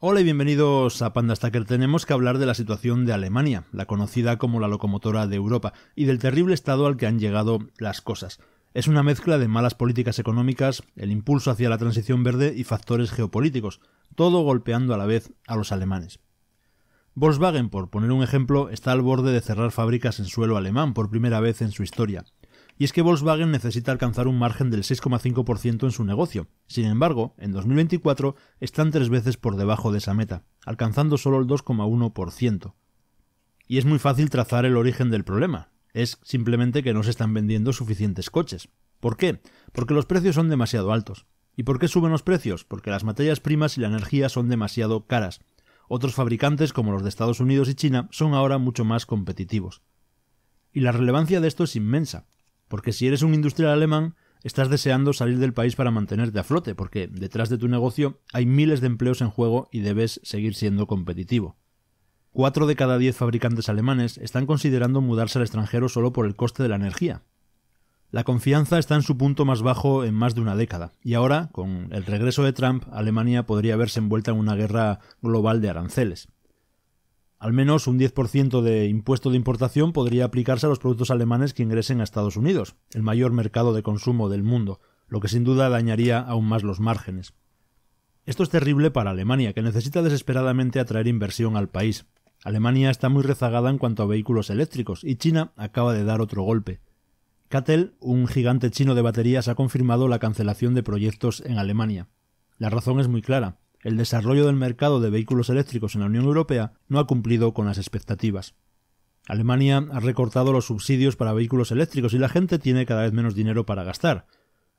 Hola y bienvenidos a Panda Stacker. Tenemos que hablar de la situación de Alemania, la conocida como la locomotora de Europa, y del terrible estado al que han llegado las cosas. Es una mezcla de malas políticas económicas, el impulso hacia la transición verde y factores geopolíticos, todo golpeando a la vez a los alemanes. Volkswagen, por poner un ejemplo, está al borde de cerrar fábricas en suelo alemán por primera vez en su historia. Y es que Volkswagen necesita alcanzar un margen del 6,5% en su negocio. Sin embargo, en 2024 están 3 veces por debajo de esa meta, alcanzando solo el 2,1%. Y es muy fácil trazar el origen del problema. Es simplemente que no se están vendiendo suficientes coches. ¿Por qué? Porque los precios son demasiado altos. ¿Y por qué suben los precios? Porque las materias primas y la energía son demasiado caras. Otros fabricantes, como los de Estados Unidos y China, son ahora mucho más competitivos. Y la relevancia de esto es inmensa. Porque si eres un industrial alemán, estás deseando salir del país para mantenerte a flote, porque detrás de tu negocio hay miles de empleos en juego y debes seguir siendo competitivo. 4 de cada 10 fabricantes alemanes están considerando mudarse al extranjero solo por el coste de la energía. La confianza está en su punto más bajo en más de una década, y ahora, con el regreso de Trump, Alemania podría verse envuelta en una guerra global de aranceles. Al menos un 10% de impuesto de importación podría aplicarse a los productos alemanes que ingresen a Estados Unidos, el mayor mercado de consumo del mundo, lo que sin duda dañaría aún más los márgenes. Esto es terrible para Alemania, que necesita desesperadamente atraer inversión al país. Alemania está muy rezagada en cuanto a vehículos eléctricos, y China acaba de dar otro golpe. CATL, un gigante chino de baterías, ha confirmado la cancelación de proyectos en Alemania. La razón es muy clara. El desarrollo del mercado de vehículos eléctricos en la Unión Europea no ha cumplido con las expectativas. Alemania ha recortado los subsidios para vehículos eléctricos y la gente tiene cada vez menos dinero para gastar.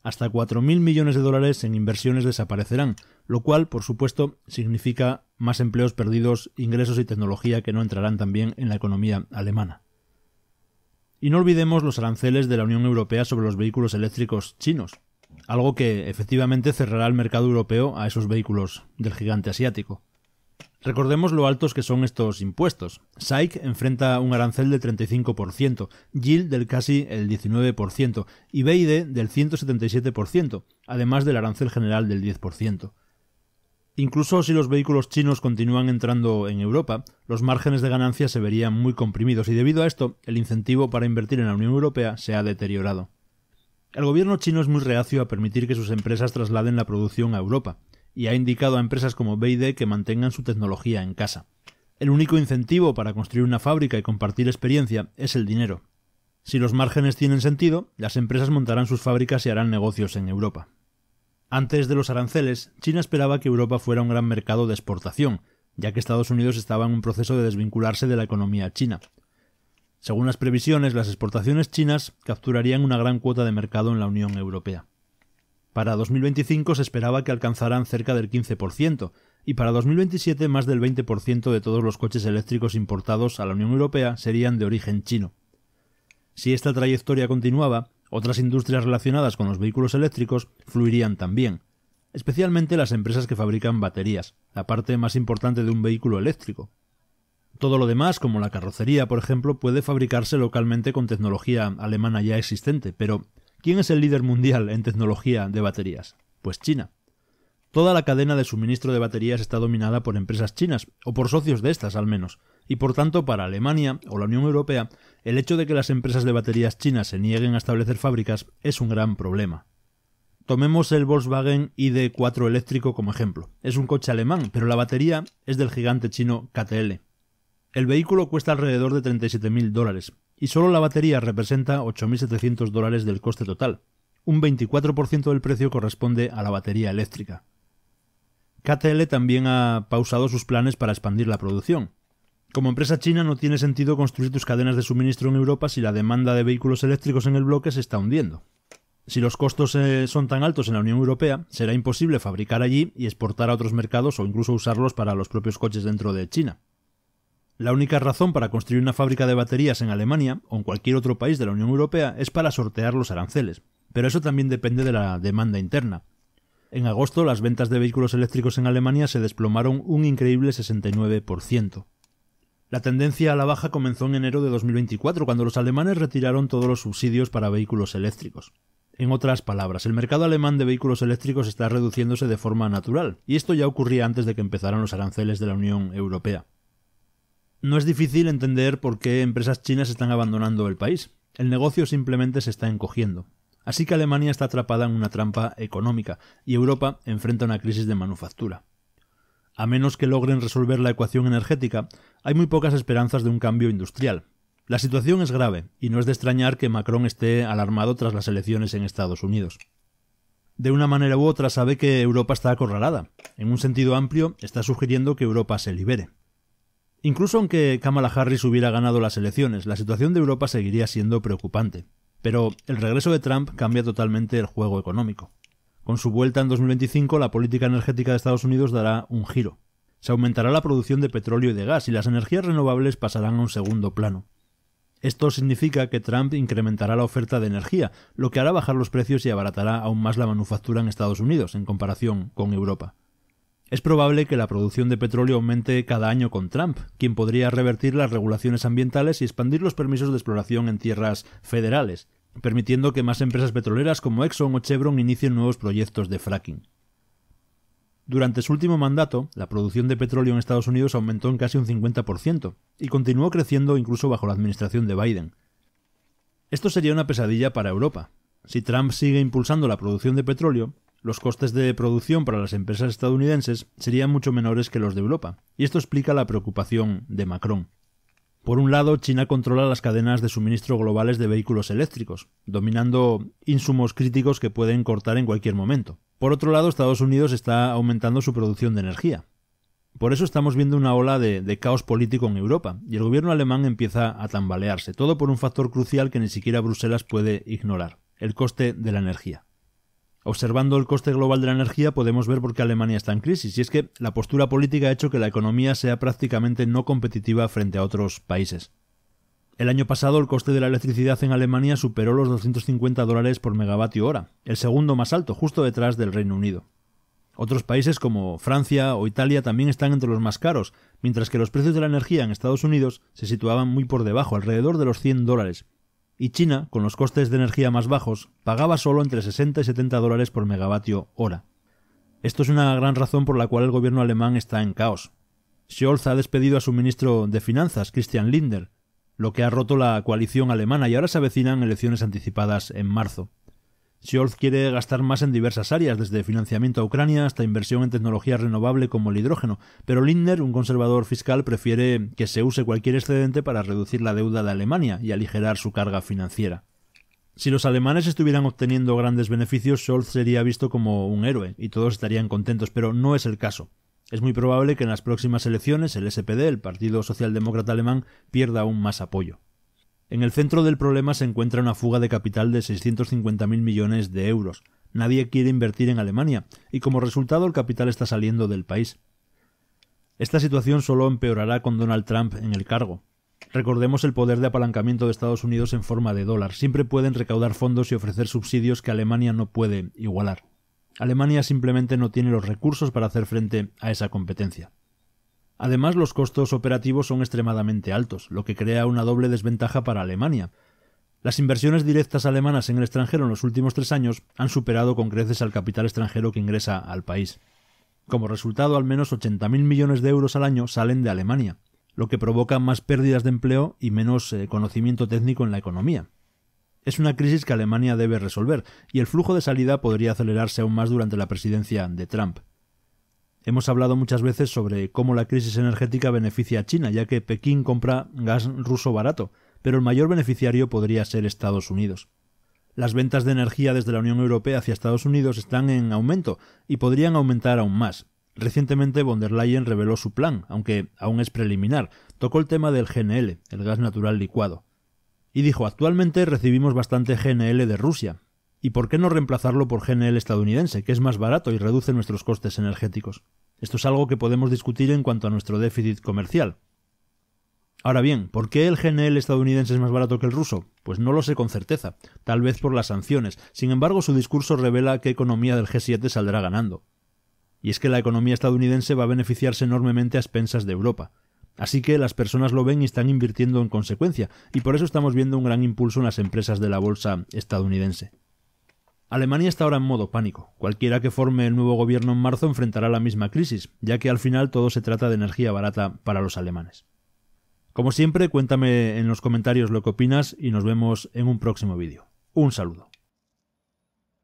Hasta 4.000 millones de dólares en inversiones desaparecerán, lo cual, por supuesto, significa más empleos perdidos, ingresos y tecnología que no entrarán también en la economía alemana. Y no olvidemos los aranceles de la Unión Europea sobre los vehículos eléctricos chinos, algo que efectivamente cerrará el mercado europeo a esos vehículos del gigante asiático. Recordemos lo altos que son estos impuestos. SAIC enfrenta un arancel del 35%, GIL del casi el 19% y BYD del 177%, además del arancel general del 10%. Incluso si los vehículos chinos continúan entrando en Europa, los márgenes de ganancia se verían muy comprimidos y debido a esto, el incentivo para invertir en la Unión Europea se ha deteriorado. El gobierno chino es muy reacio a permitir que sus empresas trasladen la producción a Europa, y ha indicado a empresas como BYD que mantengan su tecnología en casa. El único incentivo para construir una fábrica y compartir experiencia es el dinero. Si los márgenes tienen sentido, las empresas montarán sus fábricas y harán negocios en Europa. Antes de los aranceles, China esperaba que Europa fuera un gran mercado de exportación, ya que Estados Unidos estaba en un proceso de desvincularse de la economía china. Según las previsiones, las exportaciones chinas capturarían una gran cuota de mercado en la Unión Europea. Para 2025 se esperaba que alcanzaran cerca del 15%, y para 2027 más del 20% de todos los coches eléctricos importados a la Unión Europea serían de origen chino. Si esta trayectoria continuaba, otras industrias relacionadas con los vehículos eléctricos fluirían también, especialmente las empresas que fabrican baterías, la parte más importante de un vehículo eléctrico. Todo lo demás, como la carrocería, por ejemplo, puede fabricarse localmente con tecnología alemana ya existente, pero ¿quién es el líder mundial en tecnología de baterías? Pues China. Toda la cadena de suministro de baterías está dominada por empresas chinas, o por socios de estas al menos, y por tanto para Alemania o la Unión Europea, el hecho de que las empresas de baterías chinas se nieguen a establecer fábricas es un gran problema. Tomemos el Volkswagen ID.4 eléctrico como ejemplo. Es un coche alemán, pero la batería es del gigante chino CATL. El vehículo cuesta alrededor de $37.000 y solo la batería representa $8.700 del coste total. Un 24% del precio corresponde a la batería eléctrica. CATL también ha pausado sus planes para expandir la producción. Como empresa china no tiene sentido construir tus cadenas de suministro en Europa si la demanda de vehículos eléctricos en el bloque se está hundiendo. Si los costos son tan altos en la Unión Europea, será imposible fabricar allí y exportar a otros mercados o incluso usarlos para los propios coches dentro de China. La única razón para construir una fábrica de baterías en Alemania o en cualquier otro país de la Unión Europea es para sortear los aranceles, pero eso también depende de la demanda interna. En agosto, las ventas de vehículos eléctricos en Alemania se desplomaron un increíble 69%. La tendencia a la baja comenzó en enero de 2024, cuando los alemanes retiraron todos los subsidios para vehículos eléctricos. En otras palabras, el mercado alemán de vehículos eléctricos está reduciéndose de forma natural, y esto ya ocurría antes de que empezaran los aranceles de la Unión Europea. No es difícil entender por qué empresas chinas están abandonando el país. El negocio simplemente se está encogiendo. Así que Alemania está atrapada en una trampa económica, y Europa enfrenta una crisis de manufactura. A menos que logren resolver la ecuación energética, hay muy pocas esperanzas de un cambio industrial. La situación es grave, y no es de extrañar que Macron esté alarmado tras las elecciones en Estados Unidos. De una manera u otra sabe que Europa está acorralada. En un sentido amplio, está sugiriendo que Europa se libere. Incluso aunque Kamala Harris hubiera ganado las elecciones, la situación de Europa seguiría siendo preocupante. Pero el regreso de Trump cambia totalmente el juego económico. Con su vuelta en 2025, la política energética de Estados Unidos dará un giro. Se aumentará la producción de petróleo y de gas, y las energías renovables pasarán a un segundo plano. Esto significa que Trump incrementará la oferta de energía, lo que hará bajar los precios y abaratará aún más la manufactura en Estados Unidos, en comparación con Europa. Es probable que la producción de petróleo aumente cada año con Trump, quien podría revertir las regulaciones ambientales y expandir los permisos de exploración en tierras federales, permitiendo que más empresas petroleras como Exxon o Chevron inicien nuevos proyectos de fracking. Durante su último mandato, la producción de petróleo en Estados Unidos aumentó en casi un 50%, y continuó creciendo incluso bajo la administración de Biden. Esto sería una pesadilla para Europa. Si Trump sigue impulsando la producción de petróleo, los costes de producción para las empresas estadounidenses serían mucho menores que los de Europa, y esto explica la preocupación de Macron. Por un lado, China controla las cadenas de suministro globales de vehículos eléctricos, dominando insumos críticos que pueden cortar en cualquier momento. Por otro lado, Estados Unidos está aumentando su producción de energía. Por eso estamos viendo una ola de caos político en Europa, y el gobierno alemán empieza a tambalearse, todo por un factor crucial que ni siquiera Bruselas puede ignorar: el coste de la energía. Observando el coste global de la energía podemos ver por qué Alemania está en crisis, y es que la postura política ha hecho que la economía sea prácticamente no competitiva frente a otros países. El año pasado el coste de la electricidad en Alemania superó los $250 por megavatio hora, el segundo más alto, justo detrás del Reino Unido. Otros países como Francia o Italia también están entre los más caros, mientras que los precios de la energía en Estados Unidos se situaban muy por debajo, alrededor de los $100. Y China, con los costes de energía más bajos, pagaba solo entre $60 y $70 por megavatio hora. Esto es una gran razón por la cual el gobierno alemán está en caos. Scholz ha despedido a su ministro de Finanzas, Christian Lindner, lo que ha roto la coalición alemana, y ahora se avecinan elecciones anticipadas en marzo. Scholz quiere gastar más en diversas áreas, desde financiamiento a Ucrania hasta inversión en tecnología renovable como el hidrógeno, pero Lindner, un conservador fiscal, prefiere que se use cualquier excedente para reducir la deuda de Alemania y aligerar su carga financiera. Si los alemanes estuvieran obteniendo grandes beneficios, Scholz sería visto como un héroe y todos estarían contentos, pero no es el caso. Es muy probable que en las próximas elecciones el SPD, el Partido Socialdemócrata Alemán, pierda aún más apoyo. En el centro del problema se encuentra una fuga de capital de 650.000 millones de euros. Nadie quiere invertir en Alemania, y como resultado el capital está saliendo del país. Esta situación solo empeorará con Donald Trump en el cargo. Recordemos el poder de apalancamiento de Estados Unidos en forma de dólar. Siempre pueden recaudar fondos y ofrecer subsidios que Alemania no puede igualar. Alemania simplemente no tiene los recursos para hacer frente a esa competencia. Además, los costos operativos son extremadamente altos, lo que crea una doble desventaja para Alemania. Las inversiones directas alemanas en el extranjero en los últimos 3 años han superado con creces al capital extranjero que ingresa al país. Como resultado, al menos 80.000 millones de euros al año salen de Alemania, lo que provoca más pérdidas de empleo y menos conocimiento técnico en la economía. Es una crisis que Alemania debe resolver, y el flujo de salida podría acelerarse aún más durante la presidencia de Trump. Hemos hablado muchas veces sobre cómo la crisis energética beneficia a China, ya que Pekín compra gas ruso barato, pero el mayor beneficiario podría ser Estados Unidos. Las ventas de energía desde la Unión Europea hacia Estados Unidos están en aumento y podrían aumentar aún más. Recientemente von der Leyen reveló su plan, aunque aún es preliminar. Tocó el tema del GNL, el gas natural licuado. Y dijo: actualmente recibimos bastante GNL de Rusia. ¿Y por qué no reemplazarlo por GNL estadounidense, que es más barato y reduce nuestros costes energéticos? Esto es algo que podemos discutir en cuanto a nuestro déficit comercial. Ahora bien, ¿por qué el GNL estadounidense es más barato que el ruso? Pues no lo sé con certeza, tal vez por las sanciones. Sin embargo, su discurso revela qué economía del G7 saldrá ganando. Y es que la economía estadounidense va a beneficiarse enormemente a expensas de Europa. Así que las personas lo ven y están invirtiendo en consecuencia, y por eso estamos viendo un gran impulso en las empresas de la bolsa estadounidense. Alemania está ahora en modo pánico. Cualquiera que forme el nuevo gobierno en marzo enfrentará la misma crisis, ya que al final todo se trata de energía barata para los alemanes. Como siempre, cuéntame en los comentarios lo que opinas y nos vemos en un próximo vídeo. Un saludo.